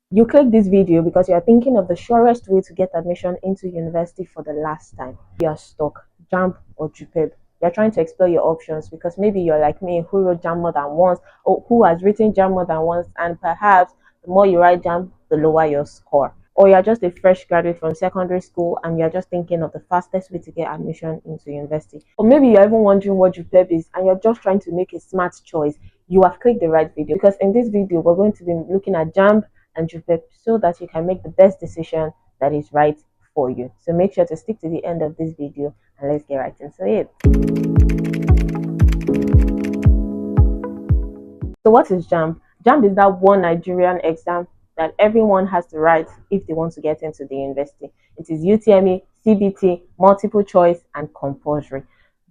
You click this video because you're thinking of the surest way to get admission into university for the last time. You're stuck, JAMB or JUPEB. You're trying to explore your options because maybe you're like me who wrote JAMB more than once or who has written JAMB more than once, and perhaps the more you write JAMB, the lower your score. Or you're just a fresh graduate from secondary school and you're just thinking of the fastest way to get admission into university. Or maybe you're even wondering what JUPEB is and you're just trying to make a smart choice. You have clicked the right video because in this video we're going to be looking at JAMB and JUPEB so that you can make the best decision that is right for you. So make sure to stick to the end of this video and let's get right into it. So what is JAMB? JAMB is that one Nigerian exam that everyone has to write if they want to get into the university. It is UTME, CBT, multiple choice, and compulsory.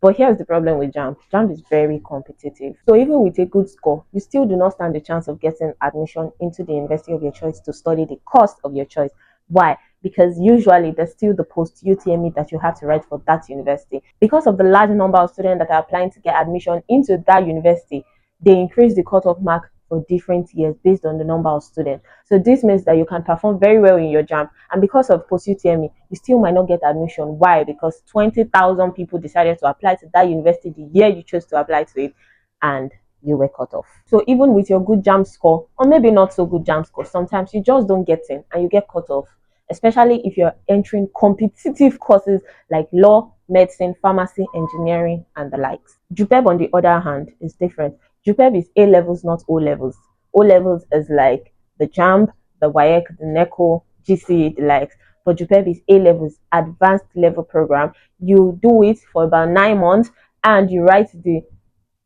But here's the problem with JAMB. JAMB is very competitive. So even with a good score, you still do not stand a chance of getting admission into the university of your choice to study the course of your choice. Why? Because usually there's still the post UTME that you have to write for that university. Because of the large number of students that are applying to get admission into that university, they increase the cutoff mark for different years based on the number of students. So this means that you can perform very well in your JAMB, and because of post-UTME, you still might not get admission. Why? Because 20,000 people decided to apply to that university the year you chose to apply to it, and you were cut off. So even with your good JAMB score, or maybe not so good JAMB score, sometimes you just don't get in and you get cut off, especially if you're entering competitive courses like law, medicine, pharmacy, engineering, and the likes. JUPEB, on the other hand, is different. JUPEB is A levels, not O levels. O levels is like the JAMB, the WAEC, the NECO, GCE, the likes. But JUPEB is A levels, advanced level program. You do it for about 9 months and you write the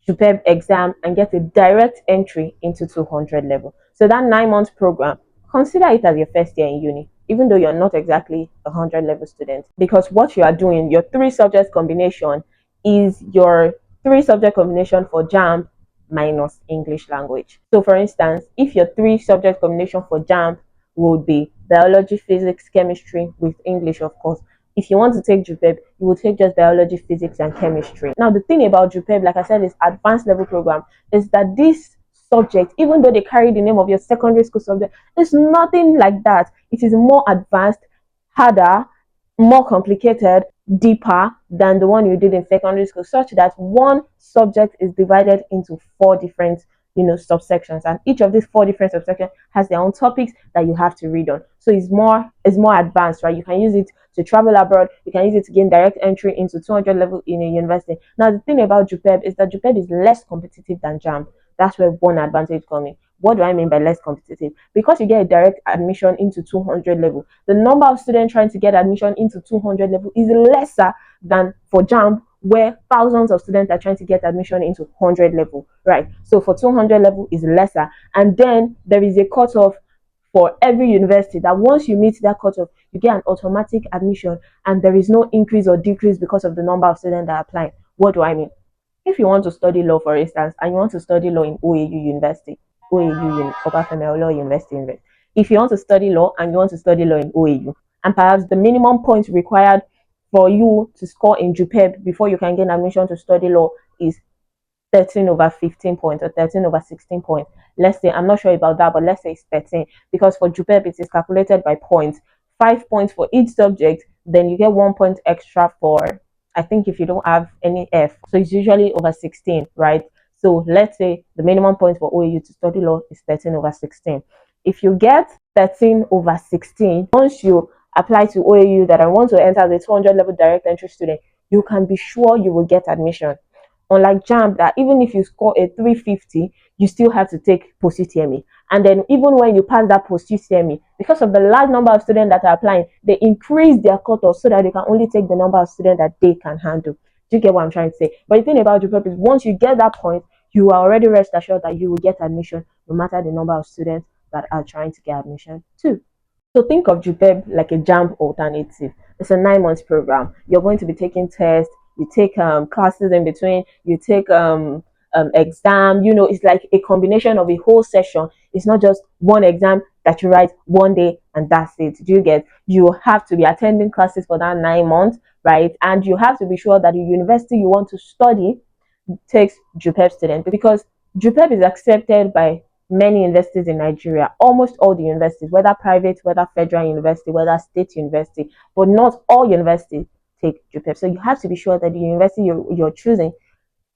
JUPEB exam and get a direct entry into 200 level. So that 9 month program, consider it as your first year in uni, even though you're not exactly a 100 level student, because what you are doing, your 3 subject combination, is your 3 subject combination for JAMB minus English language. So for instance, if your 3 subject combination for JAMB would be biology, physics, chemistry with English, of course. If you want to take JUPEB, you will take just biology, physics, and chemistry. Now, the thing about JUPEB, like I said, is advanced level program, is that this subject, even though they carry the name of your secondary school subject, it's nothing like that. It is more advanced, harder, more complicated, deeper than the one you did in secondary school, such that one subject is divided into 4 different subsections, and each of these 4 different subsections has their own topics that you have to read on. So it's more advanced, right? You can use it to travel abroad, you can use it to gain direct entry into 200 level in a university. Now the thing about JUPEB is that JUPEB is less competitive than JAMB. That's where one advantage comes in. What do I mean by less competitive? Because you get a direct admission into 200 level, the number of students trying to get admission into 200 level is lesser than for JAMB, where thousands of students are trying to get admission into 100 level, right? So for 200 level is lesser, and then there is a cutoff for every university that once you meet that cutoff, you get an automatic admission, and there is no increase or decrease because of the number of students that are applying. What do I mean? If you want to study law, for instance, and you want to study law in OAU University, OAU in Obafemi Awolowo University, if you want to study law and you want to study law in OAU, and perhaps the minimum points required for you to score in JUPEB before you can get admission to study law is 13 over 15 points or 13 over 16 points. Let's say, I'm not sure about that, but let's say it's 13, because for JUPEB it is calculated by points. 5 points for each subject, then you get 1 point extra for, I think, if you don't have any F. So it's usually over 16, right? So let's say the minimum points for OAU to study law is 13 over 16. If you get 13 over 16, once you apply to OAU that I want to enter as a 200 level direct entry student, you can be sure you will get admission. Unlike JAMB, that even if you score a 350, you still have to take post-UTME. And then even when you pass that post-UTME, because of the large number of students that are applying, they increase their cutoff so that they can only take the number of students that they can handle. Do you get what I'm trying to say? But the thing about JUPEB is once you get that point, you are already rest assured that you will get admission no matter the number of students that are trying to get admission too. So think of JUPEB like a JAMB alternative. It's a 9 month program. You're going to be taking tests, you take classes in between, you take exam. It's like a combination of a whole session. It's not just one exam that you write one day and that's it. Do you get? You have to be attending classes for that 9 months, right? And you have to be sure that the university you want to study takes JUPEB students, because JUPEB is accepted by many universities in Nigeria, almost all the universities, whether private, whether federal university, whether state university, but not all universities take JUPEB. So you have to be sure that the university you're choosing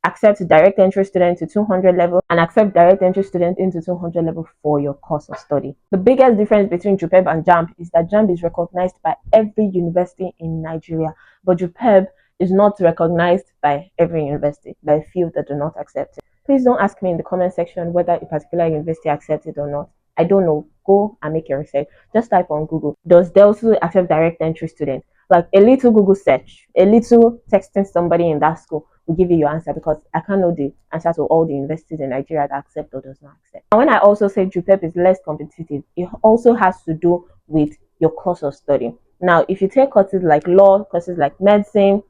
accept direct entry student to 200 level and accept direct entry student into 200 level for your course of study. The biggest difference between JUPEB and JAMB is that JAMB is recognized by every university in Nigeria, but JUPEB is not recognized by every university, by a few that do not accept it. Please don't ask me in the comment section whether a particular university accepts it or not. I don't know. Go and make your research. Just type on Google, does Delta accept direct entry students? Like a little Google search, a little texting somebody in that school will give you your answer, because I can't know the answer to all the universities in Nigeria that accept or does not accept. And when I also say JUPEB is less competitive, it also has to do with your course of study. Now, if you take courses like law, courses like medicine,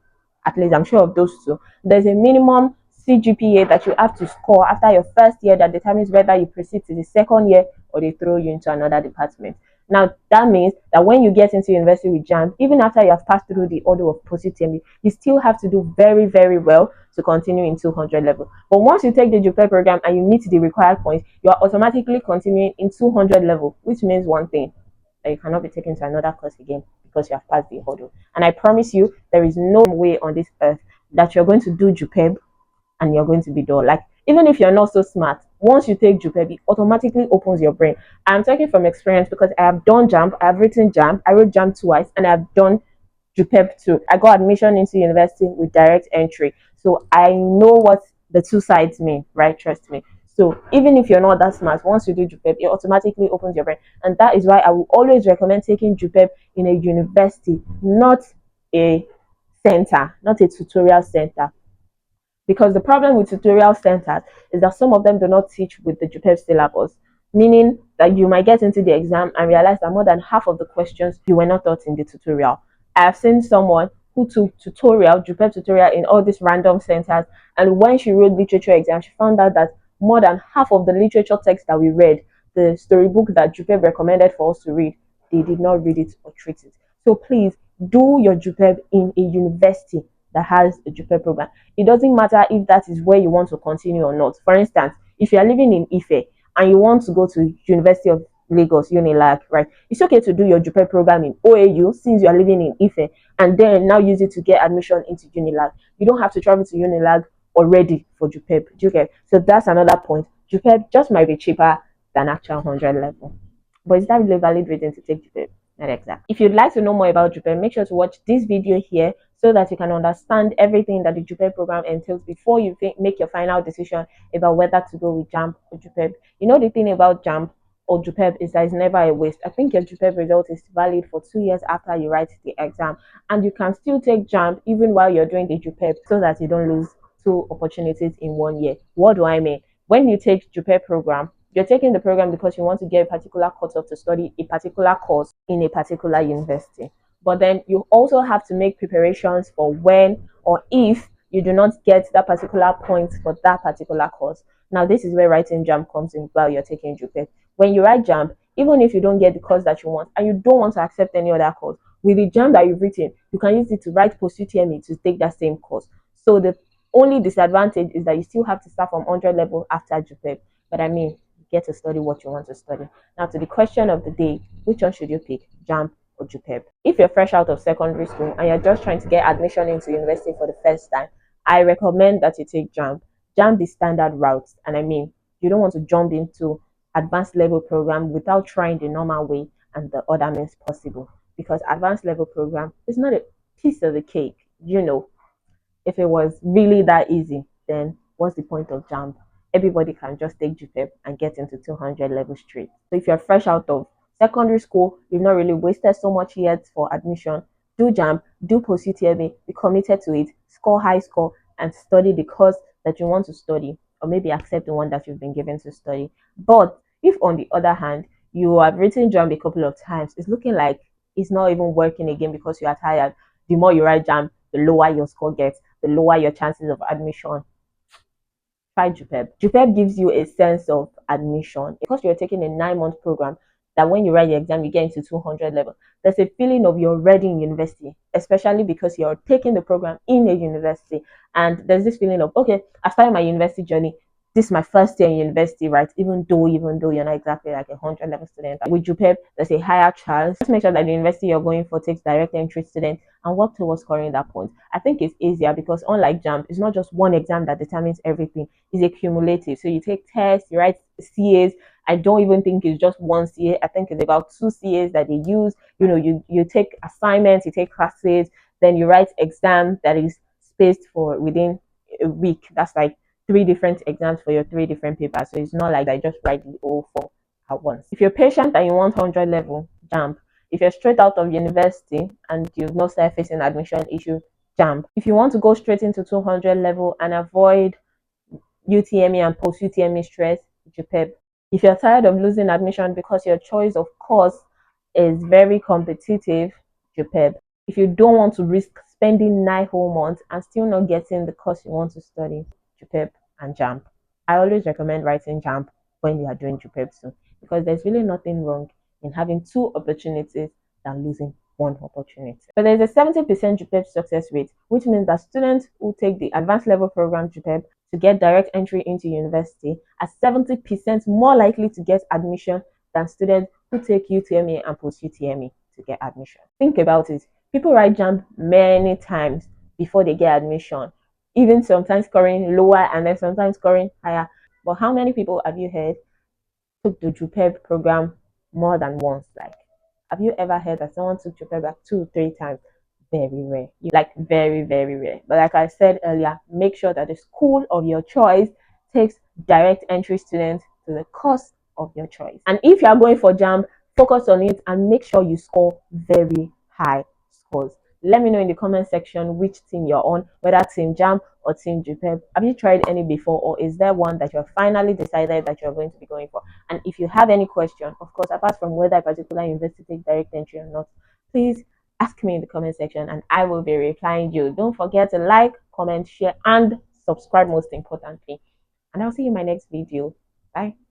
at least I'm sure of those two, there's a minimum CGPA that you have to score after your first year that determines whether you proceed to the second year or they throw you into another department. Now, that means that when you get into university with JAMB, even after you have passed through the order of post-UTME, you still have to do very, very well to continue in 200 level. But once you take the JUPEB program and you meet the required points, you are automatically continuing in 200 level, which means one thing, that you cannot be taken to another course again because you have passed the hurdle. And I promise you, there is no way on this earth that you're going to do JUPEB and you're going to be dull. Like, even if you're not so smart, once you take JUPEB, it automatically opens your brain. I'm talking from experience because I have done JAMB, I've written JAMB, I wrote JAMB twice, and I've done JUPEB too. I got admission into university with direct entry. So I know what the two sides mean, right? Trust me. So even if you're not that smart, once you do JUPEB, it automatically opens your brain. And that is why I will always recommend taking JUPEB in a university, not a center, not a tutorial center. Because the problem with tutorial centers is that some of them do not teach with the JUPEB syllabus, meaning that you might get into the exam and realize that more than half of the questions you were not taught in the tutorial. I have seen someone who took JUPEB tutorial in all these random centers, and when she wrote literature exam, she found out that more than half of the literature text that we read, the storybook that JUPEB recommended for us to read, they did not read it or treat it. So please do your JUPEB in a university that has a JUPEB program. It doesn't matter if that is where you want to continue or not. For instance, if you are living in Ife and you want to go to University of Lagos, Unilag, right? It's okay to do your JUPEB program in OAU since you are living in Ife, and then now use it to get admission into Unilag. You don't have to travel to Unilag already for JUPEB. Do you get? So that's another point. JUPEB just might be cheaper than actual 100 level. But is that really a valid reason to take JUPEB? Not exactly. If you'd like to know more about JUPEB, make sure to watch this video here so that you can understand everything that the JUPEB program entails before you make your final decision about whether to go with JAMB or JUPEB. You know, the thing about JAMB or JUPEB is that it's never a waste. I think your JUPEB result is valid for 2 years after you write the exam, and you can still take JAMB even while you're doing the JUPEB so that you don't lose two opportunities in 1 year. What do I mean? When you take JUPEB program, you're taking the program because you want to get a particular cutoff to study a particular course in a particular university. But then you also have to make preparations for when or if you do not get that particular point for that particular course. Now, this is where writing JAMB comes in while you're taking JUPEB. When you write JAMB, even if you don't get the course that you want and you don't want to accept any other course, with the JAMB that you've written, you can use it to write post-UTME to take that same course. So the only disadvantage is that you still have to start from 100 level after JUPEB. But I mean, you get to study what you want to study. Now, to the question of the day, which one should you pick, JAMB or JUPEB? If you're fresh out of secondary school and you're just trying to get admission into university for the first time, I recommend that you take JAMB. JAMB is standard routes, and I mean, you don't want to jump into advanced level program without trying the normal way and the other means possible, because advanced level program is not a piece of the cake. You know, if it was really that easy, then what's the point of JAMB? Everybody can just take JUPEB and get into 200 level straight. So if you're fresh out of secondary school, you've not really wasted so much yet for admission, do JAMB, do post-UTME, be committed to it, score high score, and study the course that you want to study, or maybe accept the one that you've been given to study. But if on the other hand, you have written JAMB a couple of times, it's looking like it's not even working again because you are tired. The more you write JAMB, the lower your score gets, the lower your chances of admission. Try JUPEB. JUPEB gives you a sense of admission because you're taking a 9-month program that when you write the exam, you get into 200 level. There's a feeling of you're ready in university, especially because you're taking the program in a university. And there's this feeling of, okay, I started my university journey. this is my first year in university, right? Even though you're not exactly like a 100 level student, with JUPEB, there's a higher chance. Just make sure that the university you're going for takes direct entry students and work towards scoring that point. I think it's easier because unlike JAMB, it's not just one exam that determines everything. It's a cumulative. So you take tests, you write CAs. I don't even think it's just one CA. I think it's about two CAs that they use. You take assignments, you take classes, then you write exam that is spaced for within a week. That's like three different exams for your three different papers. So it's not like I just write the all four at once. If you're patient and you want 100 level, JAMB. If you're straight out of university and you've not started facing admission issue, JAMB. If you want to go straight into 200 level and avoid UTME and post UTME stress, JUPEB. If you're tired of losing admission because your choice of course is very competitive, JUPEB. If you don't want to risk spending 9 whole months and still not getting the course you want to study, JUPEB and JAMB. I always recommend writing JAMB when you are doing JUPEB too, because there's really nothing wrong in having two opportunities than losing one opportunity. But there's a 70% JUPEB success rate, which means that students who take the advanced level program JUPEB to get direct entry into university are 70% more likely to get admission than students who take UTME and post UTME to get admission. Think about it. People write JAMB many times before they get admission, even sometimes scoring lower and then sometimes scoring higher. But how many people have you heard took the JUPEB program more than once? Like, have you ever heard that someone took JUPEB like 2 3 times? Very rare. Like very, very rare. But like I said earlier, make sure that the school of your choice takes direct entry students to the course of your choice. And if you are going for JAMB, focus on it and make sure you score very high scores. Let me know in the comment section which team you're on, whether team JAMB or team JUPEB. Have you tried any before, or is there one that you're finally decided that you're going to be going for? And if you have any question, of course, apart from whether a particular university takes direct entry or not, please ask me in the comment section and I will be replying you. Don't forget to like, comment, share, and subscribe most importantly. And I'll see you in my next video. Bye.